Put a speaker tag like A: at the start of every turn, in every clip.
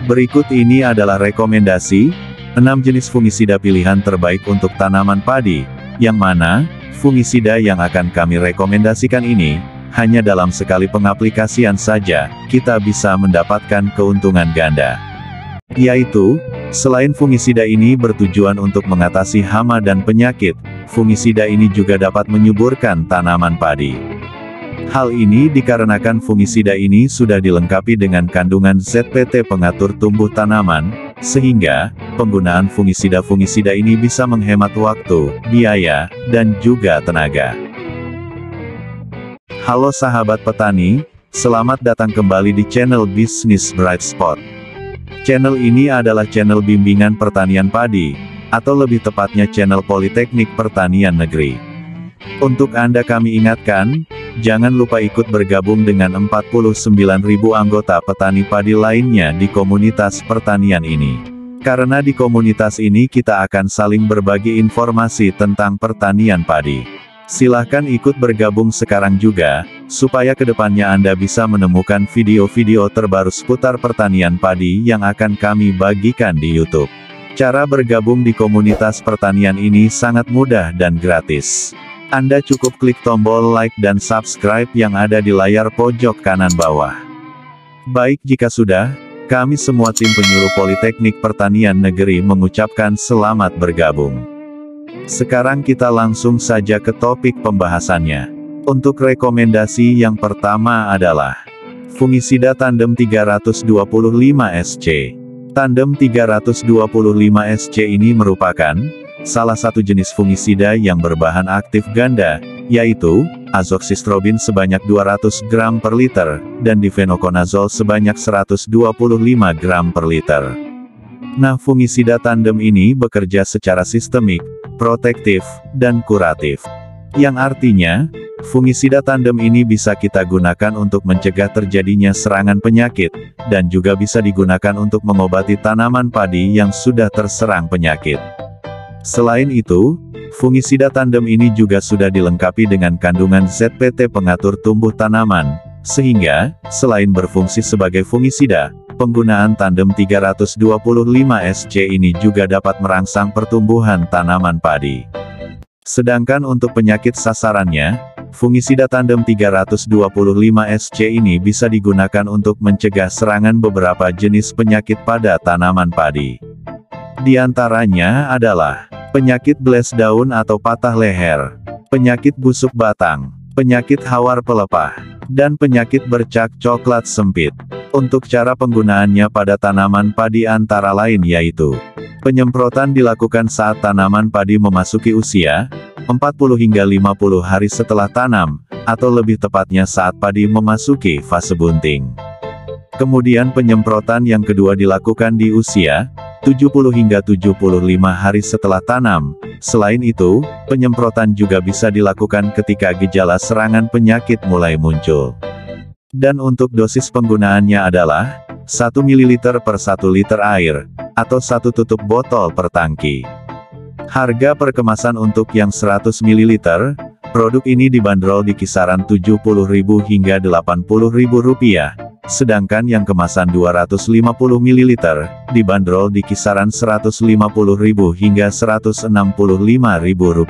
A: Berikut ini adalah rekomendasi 6 jenis fungisida pilihan terbaik untuk tanaman padi, yang mana fungisida yang akan kami rekomendasikan ini hanya dalam sekali pengaplikasian saja kita bisa mendapatkan keuntungan ganda. Yaitu, selain fungisida ini bertujuan untuk mengatasi hama dan penyakit, fungisida ini juga dapat menyuburkan tanaman padi. Hal ini dikarenakan fungisida ini sudah dilengkapi dengan kandungan ZPT pengatur tumbuh tanaman, sehingga penggunaan fungisida ini bisa menghemat waktu, biaya, dan juga tenaga. Halo sahabat petani, selamat datang kembali di channel Bisnis Bright Spot. Channel ini adalah channel bimbingan pertanian padi, atau lebih tepatnya channel Politeknik Pertanian Negeri. Untuk Anda kami ingatkan, jangan lupa ikut bergabung dengan 49.000 anggota petani padi lainnya di komunitas pertanian ini. Karena di komunitas ini kita akan saling berbagi informasi tentang pertanian padi. Silahkan ikut bergabung sekarang juga, supaya kedepannya Anda bisa menemukan video-video terbaru seputar pertanian padi yang akan kami bagikan di YouTube. Cara bergabung di komunitas pertanian ini sangat mudah dan gratis. Anda cukup klik tombol like dan subscribe yang ada di layar pojok kanan bawah. Baik, jika sudah, kami semua tim penyuluh Politeknik Pertanian Negeri mengucapkan selamat bergabung. Sekarang kita langsung saja ke topik pembahasannya. Untuk rekomendasi yang pertama adalah fungisida Tandem 325 SC. Tandem 325 SC ini merupakan salah satu jenis fungisida yang berbahan aktif ganda, yaitu azoxystrobin sebanyak 200 gram per liter, dan difenoconazole sebanyak 125 gram per liter. Nah, fungisida tandem ini bekerja secara sistemik, protektif, dan kuratif. Yang artinya, fungisida tandem ini bisa kita gunakan untuk mencegah terjadinya serangan penyakit, dan juga bisa digunakan untuk mengobati tanaman padi yang sudah terserang penyakit. Selain itu, fungisida tandem ini juga sudah dilengkapi dengan kandungan ZPT pengatur tumbuh tanaman, sehingga, selain berfungsi sebagai fungisida, penggunaan Tandem 325 SC ini juga dapat merangsang pertumbuhan tanaman padi. Sedangkan untuk penyakit sasarannya, fungisida Tandem 325 SC ini bisa digunakan untuk mencegah serangan beberapa jenis penyakit pada tanaman padi. Di antaranya adalah penyakit bles daun atau patah leher, penyakit busuk batang, penyakit hawar pelepah, dan penyakit bercak coklat sempit. Untuk cara penggunaannya pada tanaman padi antara lain yaitu, penyemprotan dilakukan saat tanaman padi memasuki usia 40 hingga 50 hari setelah tanam, atau lebih tepatnya saat padi memasuki fase bunting. Kemudian penyemprotan yang kedua dilakukan di usia 70 hingga 75 hari setelah tanam. Selain itu, penyemprotan juga bisa dilakukan ketika gejala serangan penyakit mulai muncul. Dan untuk dosis penggunaannya adalah 1 ml per 1 liter air, atau 1 tutup botol per tangki. Harga per kemasan untuk yang 100 ml, produk ini dibanderol di kisaran Rp70.000 hingga Rp80.000. Sedangkan yang kemasan 250 ml, dibanderol di kisaran Rp150.000 hingga Rp165.000.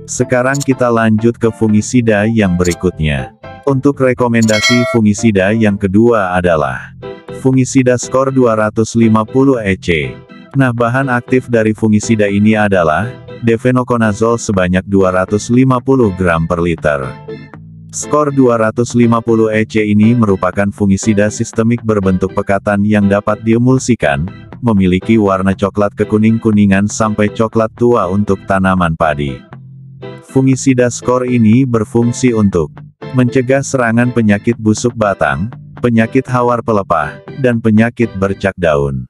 A: Sekarang kita lanjut ke fungisida yang berikutnya. Untuk rekomendasi fungisida yang kedua adalah fungisida Skor 250 EC. Nah, bahan aktif dari fungisida ini adalah difenoconazole sebanyak 250 gram per liter. Skor 250 EC ini merupakan fungisida sistemik berbentuk pekatan yang dapat diemulsikan, memiliki warna coklat kekuning-kuningan sampai coklat tua untuk tanaman padi. Fungisida Skor ini berfungsi untuk mencegah serangan penyakit busuk batang, penyakit hawar pelepah, dan penyakit bercak daun.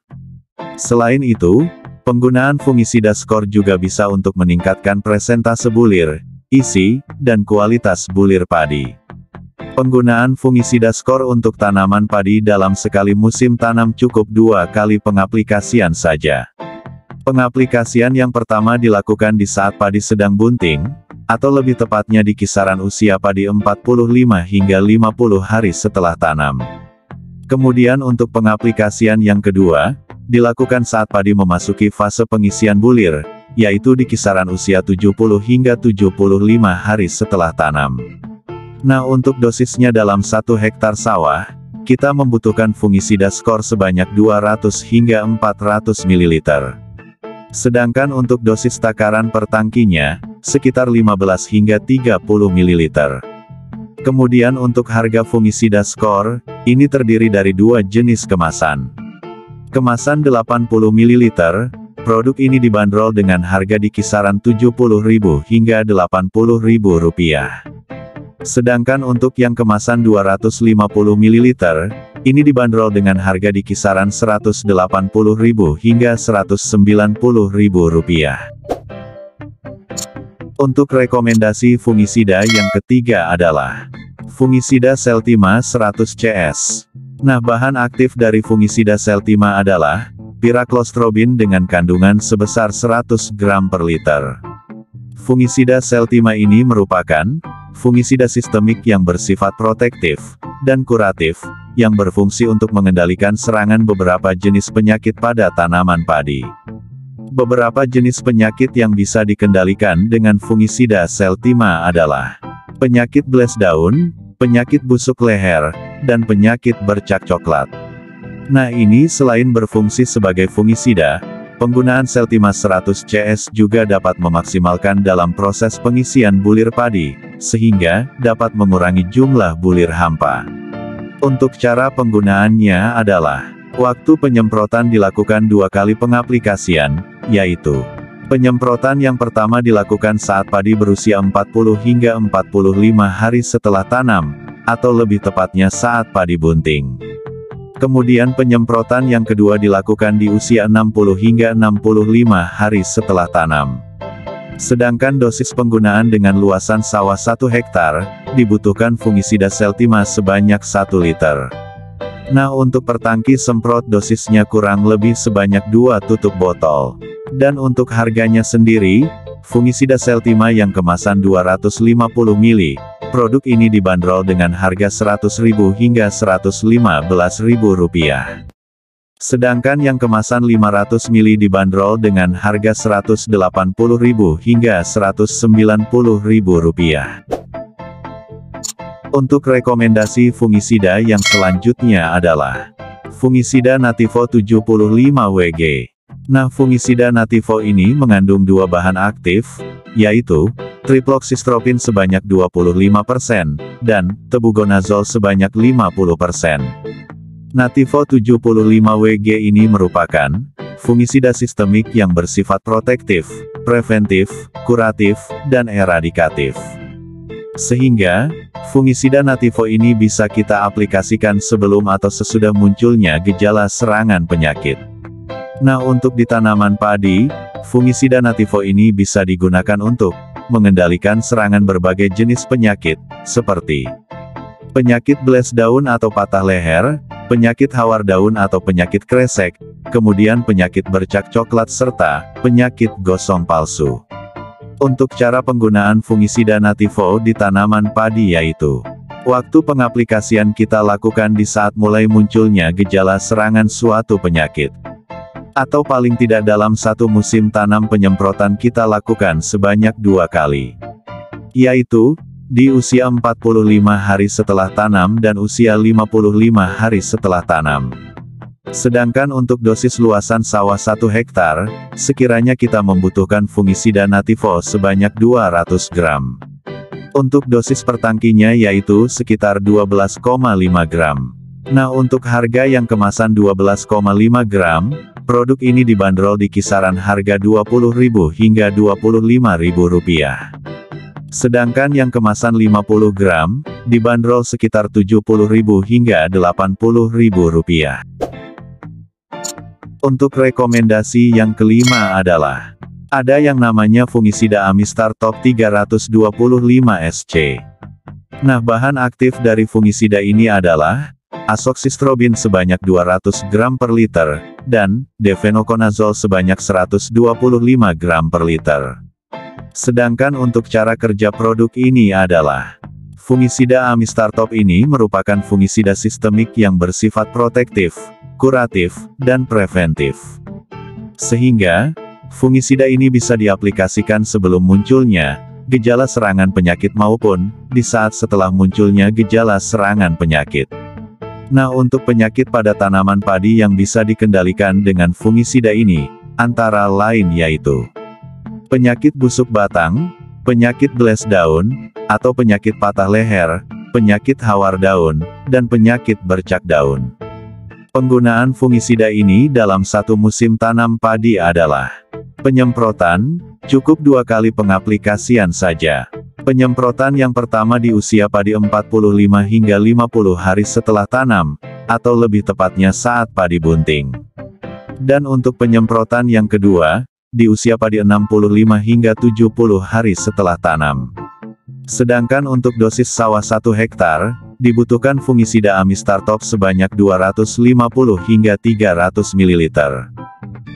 A: Selain itu, penggunaan fungisida Skor juga bisa untuk meningkatkan presentase bulir, isi, dan kualitas bulir padi. Penggunaan fungisida Skor untuk tanaman padi dalam sekali musim tanam cukup 2 kali pengaplikasian saja. Pengaplikasian yang pertama dilakukan di saat padi sedang bunting, atau lebih tepatnya di kisaran usia padi 45 hingga 50 hari setelah tanam. Kemudian untuk pengaplikasian yang kedua, dilakukan saat padi memasuki fase pengisian bulir, yaitu di kisaran usia 70 hingga 75 hari setelah tanam. Nah, untuk dosisnya dalam 1 hektar sawah, kita membutuhkan fungisida skor sebanyak 200 hingga 400 ml. Sedangkan untuk dosis takaran per tangkinya, sekitar 15 hingga 30 ml. Kemudian untuk harga fungisida skor, ini terdiri dari 2 jenis kemasan. Kemasan 80 ml, produk ini dibanderol dengan harga di kisaran Rp70.000 hingga Rp80.000. Sedangkan untuk yang kemasan 250 ml, ini dibanderol dengan harga di kisaran Rp180.000 hingga Rp190.000. Untuk rekomendasi fungisida yang ketiga adalah fungisida Seltima 100 CS. Nah, bahan aktif dari fungisida Seltima adalah piraklostrobium dengan kandungan sebesar 100 gram per liter. Fungisida Seltima ini merupakan fungisida sistemik yang bersifat protektif dan kuratif, yang berfungsi untuk mengendalikan serangan beberapa jenis penyakit pada tanaman padi. Beberapa jenis penyakit yang bisa dikendalikan dengan fungisida Seltima adalah penyakit bles daun, penyakit busuk leher, dan penyakit bercak coklat. Nah, ini selain berfungsi sebagai fungisida, penggunaan Seltima 100 CS juga dapat memaksimalkan dalam proses pengisian bulir padi, sehingga dapat mengurangi jumlah bulir hampa. Untuk cara penggunaannya adalah, waktu penyemprotan dilakukan 2 kali pengaplikasian, yaitu penyemprotan yang pertama dilakukan saat padi berusia 40 hingga 45 hari setelah tanam, atau lebih tepatnya saat padi bunting. Kemudian penyemprotan yang kedua dilakukan di usia 60 hingga 65 hari setelah tanam. Sedangkan dosis penggunaan dengan luasan sawah 1 hektar, dibutuhkan fungisida Seltima sebanyak 1 liter. Nah, untuk per tangki semprot dosisnya kurang lebih sebanyak 2 tutup botol. Dan untuk harganya sendiri, fungisida Seltima yang kemasan 250 ml, produk ini dibanderol dengan harga Rp100.000 hingga Rp115.000. Sedangkan yang kemasan 500 ml dibanderol dengan harga Rp180.000 hingga Rp190.000. Untuk rekomendasi fungisida yang selanjutnya adalah fungisida Nativo 75 Wg. Nah, fungisida Nativo ini mengandung 2 bahan aktif, yaitu triploxystrobin sebanyak 25% dan tebuconazole sebanyak 50%. Nativo 75 Wg ini merupakan fungisida sistemik yang bersifat protektif, preventif, kuratif, dan eradikatif. Sehingga, fungisida Nativo ini bisa kita aplikasikan sebelum atau sesudah munculnya gejala serangan penyakit. Nah, untuk di tanaman padi, fungisida Nativo ini bisa digunakan untuk mengendalikan serangan berbagai jenis penyakit, seperti penyakit bles daun atau patah leher, penyakit hawar daun atau penyakit kresek, kemudian penyakit bercak coklat serta penyakit gosong palsu. Untuk cara penggunaan fungisida Nativo di tanaman padi yaitu, waktu pengaplikasian kita lakukan di saat mulai munculnya gejala serangan suatu penyakit. Atau paling tidak dalam 1 musim tanam penyemprotan kita lakukan sebanyak 2 kali. Yaitu, di usia 45 hari setelah tanam dan usia 55 hari setelah tanam. Sedangkan untuk dosis luasan sawah 1 hektar, sekiranya kita membutuhkan fungisida Nativo sebanyak 200 gram. Untuk dosis per tangkinya yaitu sekitar 12,5 gram. Nah, untuk harga yang kemasan 12,5 gram, produk ini dibanderol di kisaran harga Rp20.000 hingga Rp25.000. Sedangkan yang kemasan 50 gram, dibanderol sekitar Rp70.000 hingga Rp80.000. Untuk rekomendasi yang kelima adalah, ada yang namanya fungisida Amistar Top 325 SC. Nah, bahan aktif dari fungisida ini adalah azoxystrobin sebanyak 200 gram per liter, dan defenoconazole sebanyak 125 gram per liter. Sedangkan untuk cara kerja produk ini adalah, Fungisida Amistartop ini merupakan fungisida sistemik yang bersifat protektif, kuratif, dan preventif. Sehingga, fungisida ini bisa diaplikasikan sebelum munculnya gejala serangan penyakit maupun di saat setelah munculnya gejala serangan penyakit. Nah, untuk penyakit pada tanaman padi yang bisa dikendalikan dengan fungisida ini, antara lain yaitu penyakit busuk batang, penyakit bles daun, atau penyakit patah leher, penyakit hawar daun, dan penyakit bercak daun. Penggunaan fungisida ini dalam satu musim tanam padi adalah penyemprotan, cukup 2 kali pengaplikasian saja. Penyemprotan yang pertama di usia padi 45 hingga 50 hari setelah tanam, atau lebih tepatnya saat padi bunting. Dan untuk penyemprotan yang kedua, di usia padi 65 hingga 70 hari setelah tanam. Sedangkan untuk dosis sawah 1 hektar, dibutuhkan fungisida Amistartop sebanyak 250 hingga 300 ml.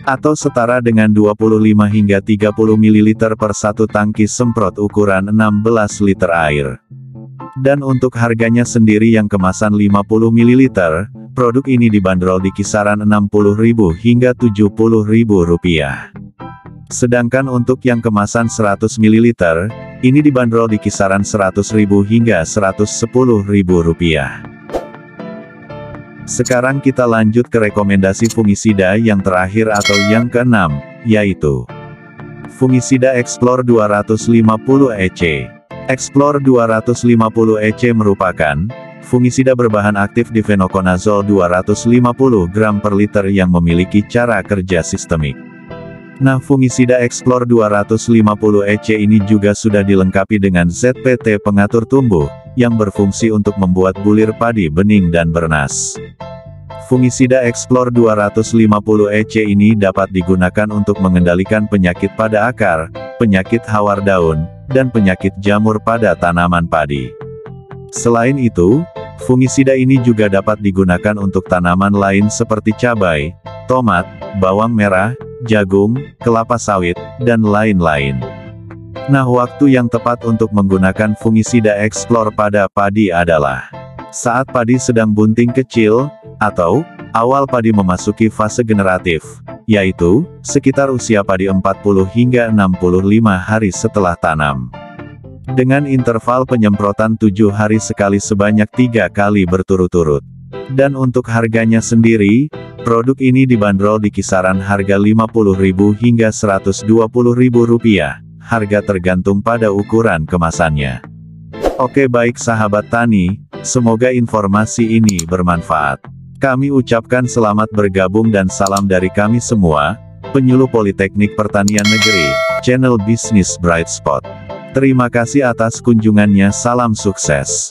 A: Atau setara dengan 25 hingga 30 ml per satu tangki semprot ukuran 16 liter air. Dan untuk harganya sendiri yang kemasan 50 ml, produk ini dibanderol di kisaran Rp60.000 hingga Rp70.000. Sedangkan untuk yang kemasan 100 ml, ini dibanderol di kisaran Rp100.000 hingga Rp110.000. Sekarang kita lanjut ke rekomendasi fungisida yang terakhir atau yang keenam, yaitu fungisida Explore 250 EC. Explore 250 EC merupakan fungisida berbahan aktif difenokonazol 250 gram per liter yang memiliki cara kerja sistemik. Nah, fungisida Explore 250 EC ini juga sudah dilengkapi dengan ZPT pengatur tumbuh, yang berfungsi untuk membuat bulir padi bening dan bernas. Fungisida Explore 250 EC ini dapat digunakan untuk mengendalikan penyakit pada akar, penyakit hawar daun, dan penyakit jamur pada tanaman padi. Selain itu, fungisida ini juga dapat digunakan untuk tanaman lain seperti cabai, tomat, bawang merah, jagung, kelapa sawit, dan lain-lain. Nah, waktu yang tepat untuk menggunakan fungisida Explore pada padi adalah saat padi sedang bunting kecil, atau awal padi memasuki fase generatif, yaitu sekitar usia padi 40 hingga 65 hari setelah tanam. Dengan interval penyemprotan 7 hari sekali sebanyak 3 kali berturut-turut. Dan untuk harganya sendiri, produk ini dibanderol di kisaran harga Rp50.000 hingga Rp120.000, harga tergantung pada ukuran kemasannya. Oke, baik sahabat tani, semoga informasi ini bermanfaat. Kami ucapkan selamat bergabung dan salam dari kami semua, penyuluh Politeknik Pertanian Negeri, channel Bisnis Bright Spot. Terima kasih atas kunjungannya, salam sukses.